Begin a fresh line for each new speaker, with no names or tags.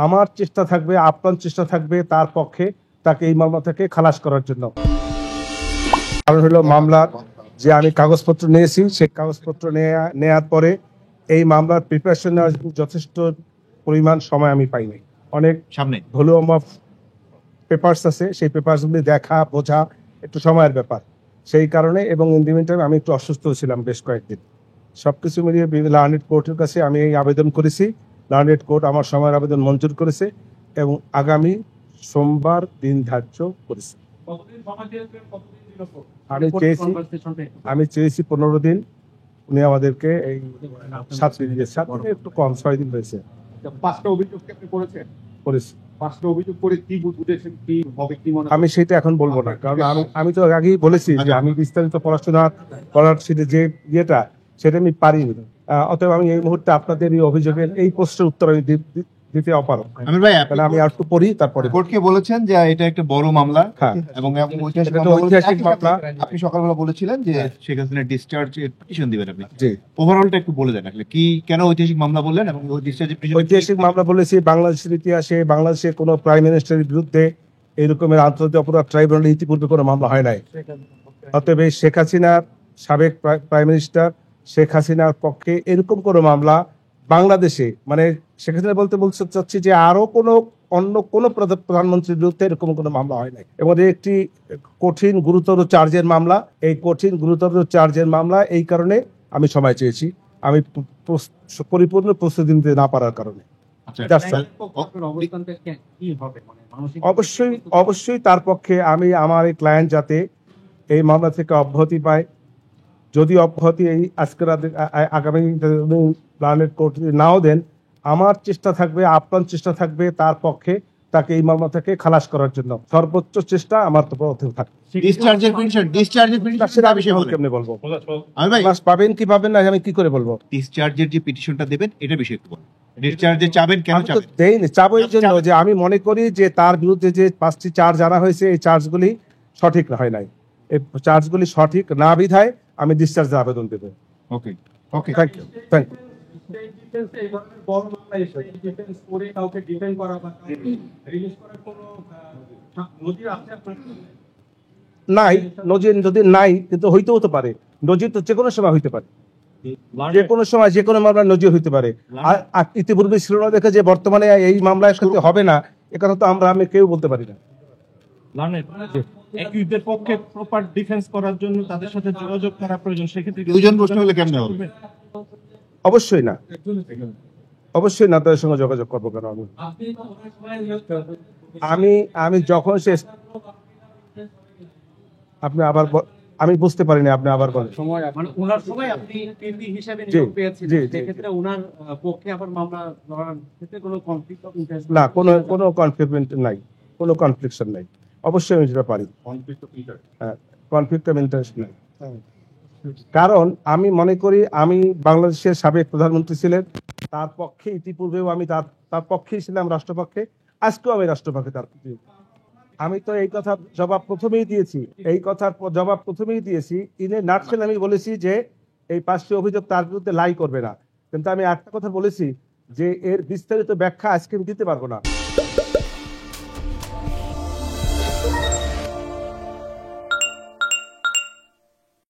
আমার চেষ্টা থাকবে, আপ্রাণ চেষ্টা থাকবে তার পক্ষে তাকে এই মামলা থেকে খালাস করার জন্য। কারণ হলো মামলার যে আমি কাগজপত্র নিয়েছি, সেই কাগজপত্র নেওয়ার পরে এই মামলার প্রিপারেশন নেওয়ার যথেষ্ট পরিমাণ সময় আমি পাইনি। অনেক
সামনে
ভলিউম অফ পেপারস আছে, সেই পেপারসগুলি দেখা বোঝা একটু সময়ের ব্যাপার। সেই কারণে এবং ইন দি মিনটাইম আমি একটু অসুস্থ ছিলাম বেশ কয়েকদিন। সবকিছু মিলিয়ে লার্নেড কোর্টের কাছে আমি এই আবেদন করেছি। লার্নেড কোর্ট আমার সময়ের আবেদন মঞ্জুর করেছে এবং আগামী সোমবার দিন ধার্য করেছে। আমি চেয়েছি 15 দিন, উনি আমাদেরকে এই 7 দিন দিয়েছে। 7 দিন একটু কম, 6 দিন হয়েছে।
5টা অভিযোগ আপনি করেছেন?
করেছি।
5টা অভিযোগ করে কি বুঝেছেন, কি হবে, কি মনে
আমি সেটা এখন বলবো না, কারণ আমি তো আগেই বলেছি যে আমি বিস্তারিত পড়াশোনা করার যে ইয়েটা সেটা আমি পারিনি। অতএব আমি এই মুহূর্তে আপনাদের এই অভিযোগের এই প্রশ্নের উত্তর আমি দিতে অপারগ।
আমির ভাই,
আমি আর একটু পড়ি তারপরে।
কোর্টকে বলেছেন যে এটা একটা বড় মামলা,
হ্যাঁ,
এবং
ঐতিহাসিক মামলা।
আপনি সকালবেলা বলেছিলেন যে শেখ হাসিনা ডিসচার্জ এর পিটিশন দিবেন আপনি।
জি,
ওভারঅলটা একটু বলে দেন আসলে কি, কেন ঐতিহাসিক মামলা বললেন এবং ডিসচার্জ এর পিটিশন?
ঐতিহাসিক মামলা বলেছি, বাংলাদেশের ইতিহাসে বাংলাদেশের কোনো প্রাইম মিনিস্টারের বিরুদ্ধে এই রকমের আন্তর্জাতিক অপরাধ ট্রাইব্যুনালে ইতিপূর্বে কোনো মামলা হয় নাই। অতএব এই শেখ হাসিনার সাবেক প্রাইম মিনিস্টার শেখ হাসিনার পক্ষে এরকম কোনো মামলা বাংলাদেশে, মানে শেখ হাসিনা বলতে চাচ্ছি যে আরো অন্য কোনো প্রধানমন্ত্রীর বিরুদ্ধে এরকম কোনো মামলা হয় নাই এবং একটি কঠিন গুরুতর চার্জের মামলা। এই কঠিন গুরুতর চার্জের মামলা, এই কারণে আমি সময় চেয়েছি, আমি পরিপূর্ণ প্রস্তুতি নিতে না পারার কারণে। অবশ্যই তার পক্ষে আমি আমার এই ক্লায়েন্ট যাতে এই মামলা থেকে অব্যাহতি পায়। যদি অব্যাহতি এই আজকের আগামী লার্নেড কোর্ট নাও দেন, আমার চেষ্টা থাকবে, আপ্রাণ চেষ্টা থাকবে তার পক্ষে তাকে এই মামলা থেকে খালাস করার জন্য। সর্বোচ্চ চেষ্টা আমার তো থাকবে। কেমনে বলবো? পাবেন কি পাবেন না আমি কি করে বলবো?
ডিসচার্জের যে পিটিশনটা দেবেন এটা বিষয়ে একটু বলুন। ডিসচার্জে চাবেন কেন চাবেন?
দেইনি, চাবো এই জন্য যে আমি মনে করি যে তার বিরুদ্ধে যে 5টি চার্জ আনা হয়েছে এই চার্জগুলি সঠিক হয় নাই। এই চার্জগুলি সঠিক না বিধায় আমি ডিসচার্জের আবেদন দেব।
ওকে ওকে,
থ্যাংক ইউ, থ্যাংক ইউ। নাই নজির, যদি নাই কিন্তু হইতেও তো পারে। নজির তো যে কোনো সময় হইতে পারে, যে কোনো সময় যে কোনো মামলার নজির হইতে পারে। আর ইতিপূর্বে ছিল না দেখে যে বর্তমানে এই মামলায় সাথে হবে না, একথা তো আমি কেউ বলতে পারি না।
একিউজদের পক্ষে প্রপার ডিফেন্স করার জন্য তাদের সাথে যোগাযোগ করা প্রয়োজন। সেক্ষেত্রে
দুজন প্রশ্ন হলে কেমনে হবে?
অবশ্যই না, অবশ্যই না, তাদের সঙ্গে যোগাযোগ করবো কেন? আমি যখন শেষ, আপনি আবার আমি বুঝতে পারিনি, আপনি আবার বলেন।
মানে ওনার সময় আপনি পিপি হিসেবে নিয়োগ পেয়েছিলেন, সেক্ষেত্রে ওনার পক্ষে আবার মামলা লড়ার ক্ষেত্রে কোনো কনফ্লিক্ট অফ ইন্টারেস্ট
না, কোনো কনফ্লিক্ট নাই, কোনো কনফ্লিকশন নাই। অবশ্যই আমি যেটা পারি, কনফ্লিক্ট অফ ইন্টারেস্ট নাই। কারণ আমি মনে করি আমি বাংলাদেশের সাবেক প্রধানমন্ত্রী ছিলেন, তার পক্ষে ইতিপূর্বেও আমি তার পক্ষেই ছিলাম, রাষ্ট্রপক্ষে, আজকেও আমি রাষ্ট্রপক্ষে তার প্রতি। আমি তো এই কথার জবাব প্রথমেই দিয়েছি, ইনে নাটসেল আমি বলেছি যে এই 5টি অভিযোগ তার বিরুদ্ধে লাই করবে না, কিন্তু আমি একটা কথা বলেছি যে এর বিস্তারিত ব্যাখ্যা আজকে আমি দিতে পারবো না।